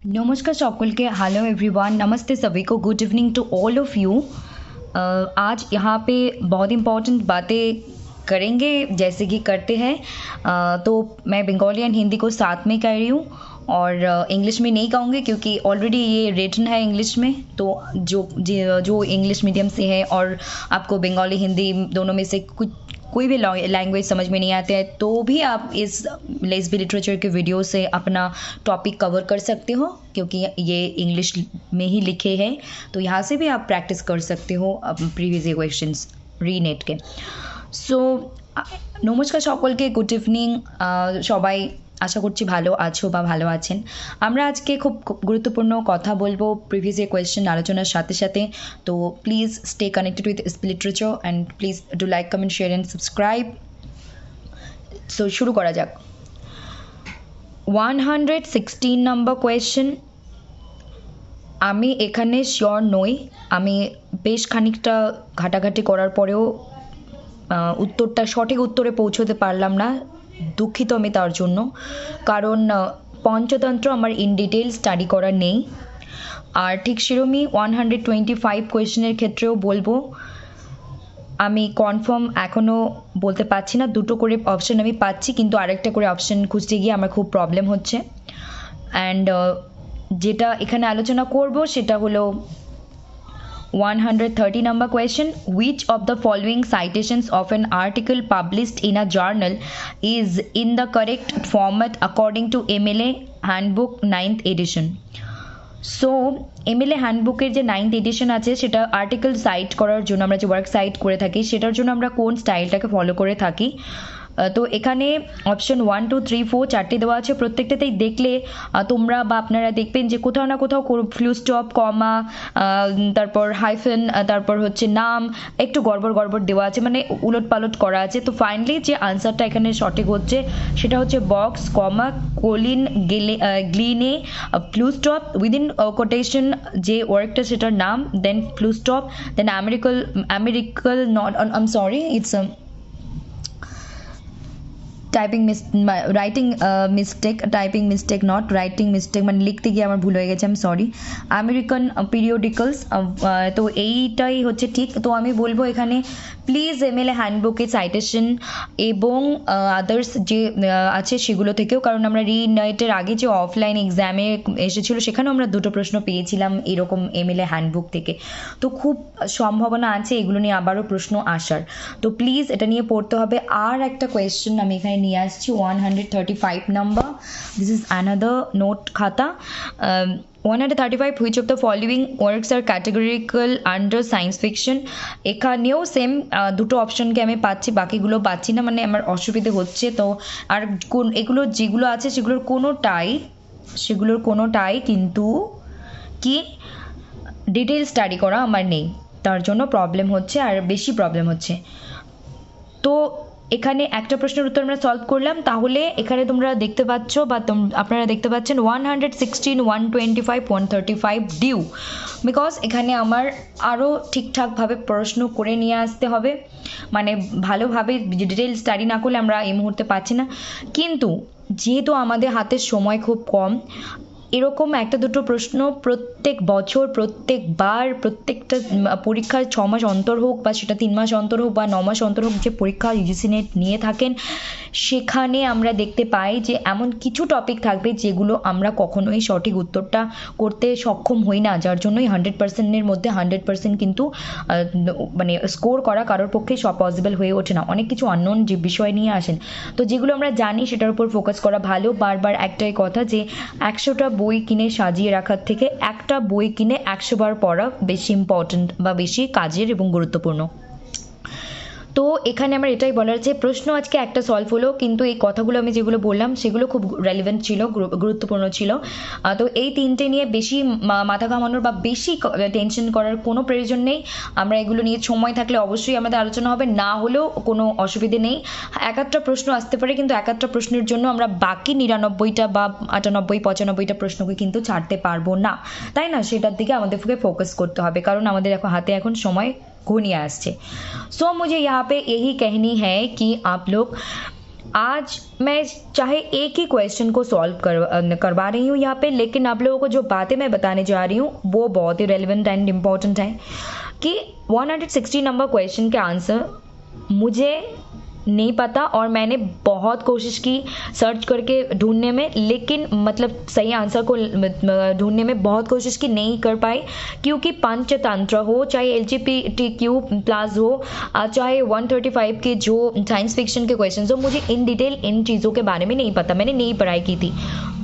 नमस्कार সকল के हेलो एवरीवन नमस्ते सभी को good evening to all of you. आज यहाँ पे बहुत इम्पॉर्टेंट बातें करेंगे जैसे कि करते हैं। तो मैं बंगाली एंड हिंदी को साथ में कह रही हूँ और इंग्लिश में नहीं कहूँगी क्योंकि ऑलरेडी ये रिटन है इंग्लिश में। तो जो इंग्लिश मीडियम से है और आपको बंगाली हिंदी दोनों में से कुछ कोई भी लैंग्वेज समझ में नहीं आते हैं तो भी आप इस लेस्बी लिटरेचर के वीडियो से अपना टॉपिक कवर कर सकते हो क्योंकि ये इंग्लिश में ही लिखे हैं। तो यहाँ से भी आप प्रैक्टिस कर सकते हो प्रीवियस क्वेश्चंस रीनेट के। सो नमस्कार সকল के गुड इवनिंग সবাই আশা করছি ভালো আছো বা ভালো আছেন। আমরা আজকে খুব গুরুত্বপূর্ণ কথা বলবো প্রিভিয়াস কোয়েশ্চেন আলোচনার সাথে সাথে। তো please stay connected with SP literature and please do like comment share and subscribe. So শুরু করা যাক। 116 নম্বর কোয়েশ্চেন। আমি এখানে শিওর নই, আমি বেশ খানিকটা ঘাটাঘাটি করার পরেও উত্তরটা সঠিক উত্তরে পৌঁছতে পারলাম না, দুঃখিত আমি তার জন্য। কারণ পঞ্চতন্ত্র আমার ইন ডিটেল স্টাডি করা নেই। আর ঠিক সেরকমই 125 কোয়েশ্চেনের ক্ষেত্রেও বলবো আমি কনফার্ম এখনও বলতে পারছি না। দুটো করে অপশান আমি পাচ্ছি কিন্তু আরেকটা করে অপশান খুঁজতে গিয়ে আমার খুব প্রবলেম হচ্ছে। অ্যান্ড যেটা এখানে আলোচনা করব সেটা হলো 130 number question. Which of the following citations of an article published in a journal is in the correct format according to MLA Handbook 9th edition? So MLA হ্যান্ডবুকের যে 9th এডিশন আছে সেটা আর্টিকেল সাইট করার জন্য আমরা যে work site করে থাকি সেটার জন্য আমরা কোন স্টাইলটাকে ফলো করে থাকি। তো এখানে অপশন 1 2 3 4 চারটে দেওয়া আছে। প্রত্যেকটাতেই দেখলে তোমরা বা আপনারা দেখবেন যে কোথাও না কোথাও ফ্লু স্টপ কমা তারপর হাইফেন তারপর হচ্ছে নাম একটু গড়বড় দেওয়া আছে, মানে উলট পালট করা আছে। তো ফাইনালি যে আনসারটা এখানে সঠিক হচ্ছে সেটা হচ্ছে box comma Colin Glenn full stop within quotation যে ওয়ার্কটা সেটার নাম, then full stop, then American not I am sorry it's typing mistake not writing mistake, মানে লিখতে গিয়ে আমার ভুল হয়ে গেছে, আমি সরি। আমেরিকান পিরিয়ডিক্যালস, তো এইটাই হচ্ছে ঠিক। তো আমি বলবো এখানে প্লিজ MLA হ্যান্ডবুকে সাইটেশন এবং আদার্স যে আছে সেগুলো থেকেও, কারণ আমরা রিনাইটের আগে যে অফলাইন এক্সামে এসেছিলো সেখানেও আমরা দুটো প্রশ্ন পেয়েছিলাম এরকম MLA হ্যান্ডবুক থেকে। তো খুব সম্ভাবনা আছে এগুলো নিয়ে আবারও প্রশ্ন আসার। তো প্লিজ এটা নিয়ে পড়তে হবে। আর একটা কোয়েশ্চেন আমি এখানে নিয়ে আসছি 135 number. This is another note খাতা। 135 which of the following works are categorical under science fiction? এখানেও সেম দুটো অপশনকে আমি পাচ্ছি, বাকিগুলো পাচ্ছি না, মানে আমার অসুবিধে হচ্ছে। তো আর এগুলো যেগুলো আছে সেগুলোর কোনোটাই কিন্তু কি ডিটেল স্টাডি করা আমার নেই, তার জন্য প্রবলেম হচ্ছে আর বেশি প্রবলেম হচ্ছে। তো এখানে একটা প্রশ্নের উত্তর আমরা সলভ করলাম, তাহলে এখানে তোমরা দেখতে পাচ্ছ বা আপনারা দেখতে পাচ্ছেন 116 125 135 ডিউ, বিকজ এখানে আমার আরও ঠিকঠাকভাবে প্রশ্ন করে নিয়ে আসতে হবে, মানে ভালোভাবে ডিটেল স্টাডি না করলে আমরা এই মুহূর্তে পাচ্ছি না। কিন্তু যেহেতু আমাদের হাতের সময় খুব কম, এরকম একটা দুটো প্রশ্ন প্রত্যেক বছর প্রত্যেকবার প্রত্যেকটা পরীক্ষার 6 মাস অন্তর হোক বা সেটা 3 মাস অন্তর হোক বা 9 মাস অন্তর হোক যে পরীক্ষা UGC নেট নিয়ে থাকেন, সেখানে আমরা দেখতে পাই যে এমন কিছু টপিক থাকবে যেগুলো আমরা কখনোই সঠিক উত্তরটা করতে সক্ষম হই না, যার জন্যই 100%-এর মধ্যে 100% কিন্তু মানে স্কোর করা কারোর পক্ষে সব পসিবল হয়ে ওঠে না। অনেক কিছু আননোন যে বিষয় নিয়ে আসেন, তো যেগুলো আমরা জানি সেটার উপর ফোকাস করা ভালো। বারবার একটাই কথা যে 100টা বই কিনে সাজিয়ে রাখার থেকে একটা বই কিনে 100 বার পড়া বেশি ইম্পর্ট্যান্ট বা বেশি কাজের এবং গুরুত্বপূর্ণ। তো এখানে আমার এটাই বলার যে প্রশ্ন আজকে একটা সলভ হলো, কিন্তু এই কথাগুলো আমি যেগুলো বললাম সেগুলো খুব রেলেভেন্ট ছিল, গুরুত্বপূর্ণ ছিল। তো এই তিনটে নিয়ে বেশি মাথা ঘামানোর বা বেশি টেনশন করার কোনো প্রয়োজন নেই। আমরা এগুলো নিয়ে সময় থাকলে অবশ্যই আমাদের আলোচনা হবে, না হলেও কোনো অসুবিধে নেই। এক একটা প্রশ্ন আসতে পারে, কিন্তু এক একটা প্রশ্নের জন্য আমরা বাকি 99টা বা 98 95টা প্রশ্নকে কিন্তু ছাড়তে পারবো না, তাই না? সেটার দিকে আমাদেরকে ফোকাস করতে হবে, কারণ আমাদের হাতে এখন সময় घूनिया आसছে। सो मुझे यहाँ पे यही कहनी है कि आप लोग आज मैं चाहे एक ही क्वेश्चन को सॉल्व करवा रही हूँ यहाँ पे, लेकिन आप लोगों को जो बातें मैं बताने जा रही हूँ वो बहुत ही रेलिवेंट एंड इम्पॉर्टेंट है कि 160 नंबर क्वेश्चन के आंसर मुझे नहीं पता और मैंने बहुत कोशिश की सर्च करके ढूंढने में, लेकिन मतलब सही आंसर को ढूंढने में बहुत कोशिश की, नहीं कर पाई क्योंकि पंचतंत्र हो, चाहे LGBTQ+ हो, चाहे 135 के जो साइंस फिक्शन के क्वेश्चंस हो, मुझे इन डिटेल इन चीज़ों के बारे में नहीं पता, मैंने नहीं पढ़ाई की थी।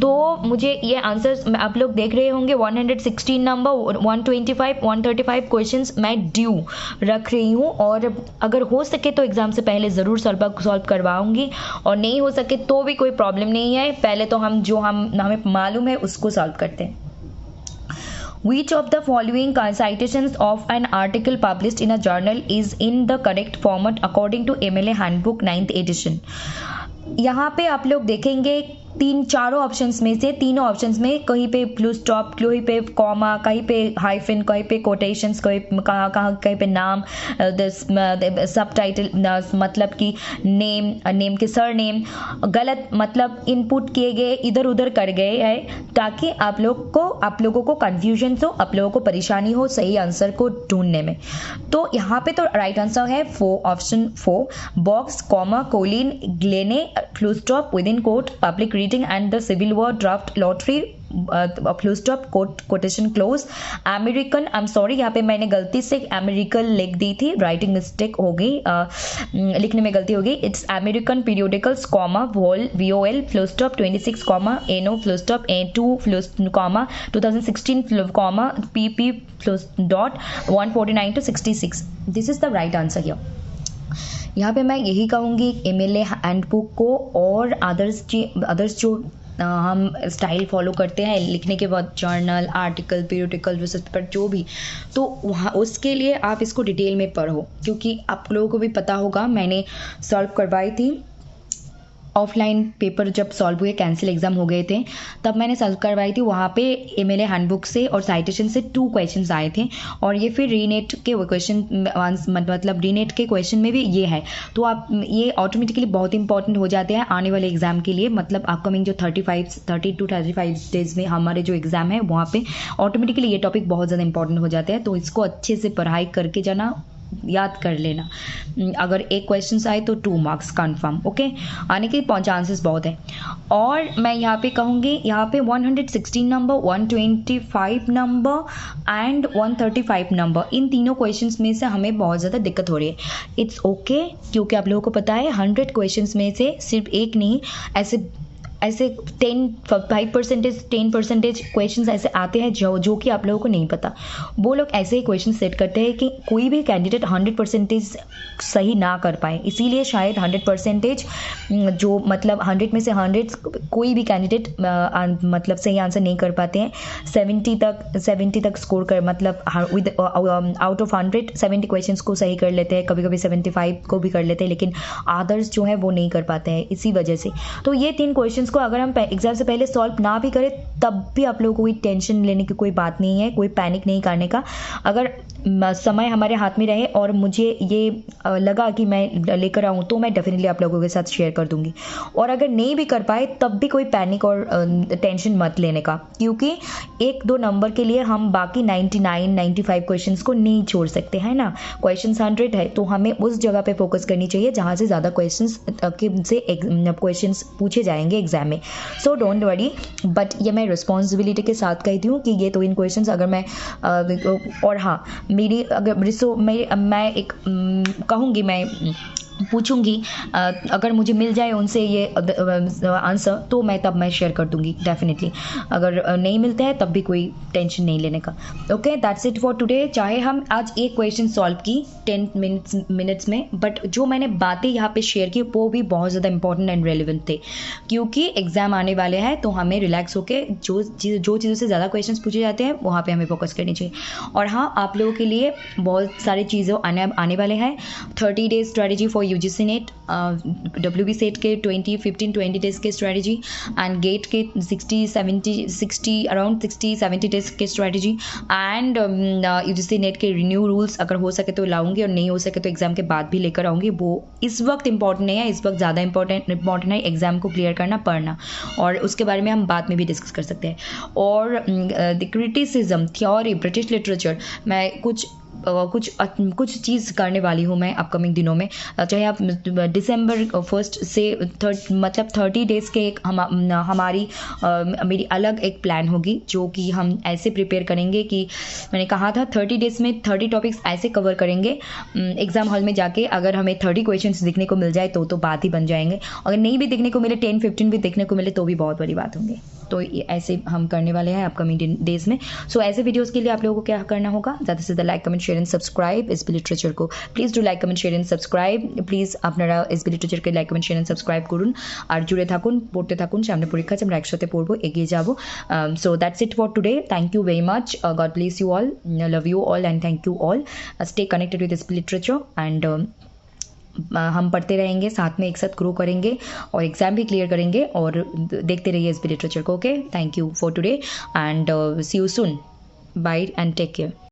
तो मुझे ये आंसर्स आप लोग देख रहे होंगे 116 नंबर, 125, 135 क्वेश्चंस मैं ड्यू रख रही हूँ और अगर हो सके तो एग्ज़ाम से पहले ज़रूर सॉल्व करवाऊंगी और नहीं हो सके तो भी कोई प्रॉब्लम नहीं है, पहले तो हमें मालूम है उसको सॉल्व करते हैं। Which of the following citations of an article published in a journal is in the correct format according to MLA Handbook 9th edition? यहाँ पे आप लोग देखेंगे चारों ऑप्शंस में से तीनों ऑप्शंस में कहीं पे फुल स्टॉप, कहीं पे कॉमा, कहीं पे हाइफन, कहीं पे कोटेशंस, कहीं पे नाम, सब टाइटल मतलब कि नेम के सर नेम गलत मतलब इनपुट किए गए, इधर उधर कर गए हैं ताकि आप लोगों को कन्फ्यूजन हो, आप लोगों को परेशानी हो सही आंसर को ढूंढने में। तो यहाँ पे तो राइट आंसर है option 4, box comma Colin Glenn full stop within quote public reading and the civil war draft lottery full stop quotation close American. I am sorry, यहाँ पे मैंने गलती से अमेरिकन लिख दी थी, राइटिंग मिस्टेक हो गई, लिखने में गलती हो गई। It's American periodicals comma VOL full stop 26 comma ANO full stop A2 full comma 2016 comma PP dot 149 to 66। This is the right answer here. यहाँ पे मैं यही कहूँगी MLA हैंडबुक को और अदर्स जो हम स्टाइल फॉलो करते हैं लिखने के बाद, journal, article, periodical, research paper जो भी, तो वहाँ उसके लिए आप इसको डिटेल में पढ़ो क्योंकि आप लोगों को भी पता होगा मैंने सॉल्व करवाई थी ऑफलाइन पेपर जब सॉल्व हुए, कैंसिल एग्जाम हो गए थे, तब मैंने सॉल्व करवाई थी। वहाँ पे MLA हैंडबुक से और साइटेशन से 2 क्वेश्चंस आए थे और ये फिर रीनेट के क्वेश्चन मतलब रीनेट के क्वेश्चन में भी ये है, तो आप ये ऑटोमेटिकली बहुत इंपॉर्टेंट हो जाते हैं आने वाले एग्जाम के लिए। मतलब अपकमिंग जो 30 to 35 डेज में हमारे जो एग्जाम है वहाँ पे ऑटोमेटिकली ये टॉपिक बहुत ज़्यादा इंपॉर्टेंट हो जाते हैं, तो इसको अच्छे से पढ़ाई करके जाना, याद कर लेना। अगर एक क्वेश्चन आए तो 2 मार्क्स कंफर्म, ओके, आने के चांसेस बहुत है। और मैं यहाँ पे कहूँगी, यहाँ पे 116 नंबर, 125 नंबर एंड 135 नंबर, इन तीनों क्वेश्चंस में से हमें बहुत ज़्यादा दिक्कत हो रही है। इट्स ओके क्योंकि आप लोगों को पता है 100 क्वेश्चंस में से सिर्फ एक नहीं, ऐसे 10% क्वेश्चंस ऐसे आते हैं जो कि आप लोगों को नहीं पता। वो लोग ऐसे ही क्वेश्चन सेट करते हैं कि कोई भी कैंडिडेट 100% सही ना कर पाए, इसीलिए शायद 100% जो मतलब 100 में से 100 कोई भी कैंडिडेट मतलब सही आंसर नहीं कर पाते हैं। 70 तक स्कोर कर मतलब विद आउट ऑफ 100 70 क्वेश्चंस को सही कर लेते हैं, कभी कभी 75 को भी कर लेते हैं, लेकिन अदर्स जो है वो नहीं कर पाते हैं इसी वजह से। तो ये 3 क्वेश्चंस को अगर हम एग्जाम से पहले सॉल्व ना भी करें तब भी आप लोगों को कोई टेंशन लेने की कोई बात नहीं है, कोई पैनिक नहीं करने का। अगर समय हमारे हाथ में रहे और मुझे ये लगा कि मैं लेकर आऊँ तो मैं डेफिनेटली आप लोगों के साथ शेयर कर दूंगी, और अगर नहीं भी कर पाए तब भी कोई पैनिक और टेंशन मत लेने का, क्योंकि 1-2 नंबर के लिए हम बाकी 99-95 क्वेश्चंस को नहीं छोड़ सकते हैं ना। क्वेश्चंस 100 है तो हमें उस जगह पे फोकस करनी चाहिए जहाँ से ज़्यादा क्वेश्चंस पूछे जाएंगे एग्जाम में। सो डोंट वरी, बट ये मैं रिस्पॉन्सिबिलिटी के साथ कहती हूँ कि ये तो इन क्वेश्चंस अगर मैं और हाँ मेरी अगर मैं एक कहूँगी, मैं पूछूंगी, अगर मुझे मिल जाए उनसे ये आंसर तो मैं शेयर कर दूंगी डेफिनेटली। अगर नहीं मिलते हैं तब भी कोई टेंशन नहीं लेने का। Okay, that's it for today. चाहे हम आज एक क्वेश्चन सॉल्व की 10 मिनट्स में, बट जो मैंने बातें यहाँ पे शेयर की वो भी बहुत ज़्यादा इंपॉर्टेंट एंड रेलिवेंट थे, क्योंकि एग्जाम आने वाले हैं तो हमें रिलैक्स होकर जो चीज़ों से ज़्यादा क्वेश्चन पूछे जाते हैं वहाँ पर हमें फोकस करनी चाहिए। और हाँ, आप लोगों के लिए बहुत सारी चीज़ें आने वाले हैं। 30 days strategy for for UGC net, WB set के 15-20 डेज के स्ट्रैटेजी, एंड गेट के 60 अराउंड 60-70 डेज के स्ट्रैटेजी, एंड UGC नेट के रिन्यू रूल्स अगर हो सके तो लाऊंगी, और नहीं हो सके तो एग्ज़ाम के बाद भी लेकर आऊँगी। वो इस वक्त इंपॉर्टेंट नहीं है, इस वक्त ज़्यादा इंपॉर्टेंट है एग्ज़ाम को क्लियर करना, पढ़ना, और उसके बारे में हम बाद में भी डिस्कस कर सकते हैं। और the criticism theory British literature, मैं कुछ चीज़ करने वाली हूँ मैं अपकमिंग दिनों में, चाहे आप दिसंबर 1 से मतलब 30 डेज़ के एक मेरी अलग एक प्लान होगी, जो कि हम ऐसे प्रिपेयर करेंगे कि मैंने कहा था 30 डेज़ में 30 टॉपिक्स ऐसे कवर करेंगे, एग्ज़ाम हॉल में जाके अगर हमें 30 क्वेश्चंस दिखने को मिल जाए तो बात ही बन जाएंगे। अगर नहीं भी दिखने को मिले, 10-15 भी देखने को मिले तो भी बहुत बड़ी बात होंगे। तो ऐसे हम करने वाले हैं अपकमिंग डेज़ में। सो ऐसे वीडियोज़ के लिए आप लोगों को क्या करना होगा, ज़्यादा से ज़्यादा like, comment, share and subscribe SB literature को। Please do like, comment, share and subscribe. Please আপনারা এসবি লিটারেচারকে like, comment, share and subscribe করুন, আর জুড়ে থাকুন, পড়তে থাকুন, সামনে পরীক্ষা আছে, আমরা একসাথে পড়বো, এগিয়ে যাব। So that's it for today. Thank you very much, God bless you all, love you all and thank you all. Stay connected with SB literature and हम पढ़ते रहेंगे, साथ में एक साथ ग्रो करेंगे और एग्ज़ाम भी क्लियर करेंगे, और देखते रहिए एसबी लिटरेचर को। Okay, thank you for today and see you soon, bye and take care.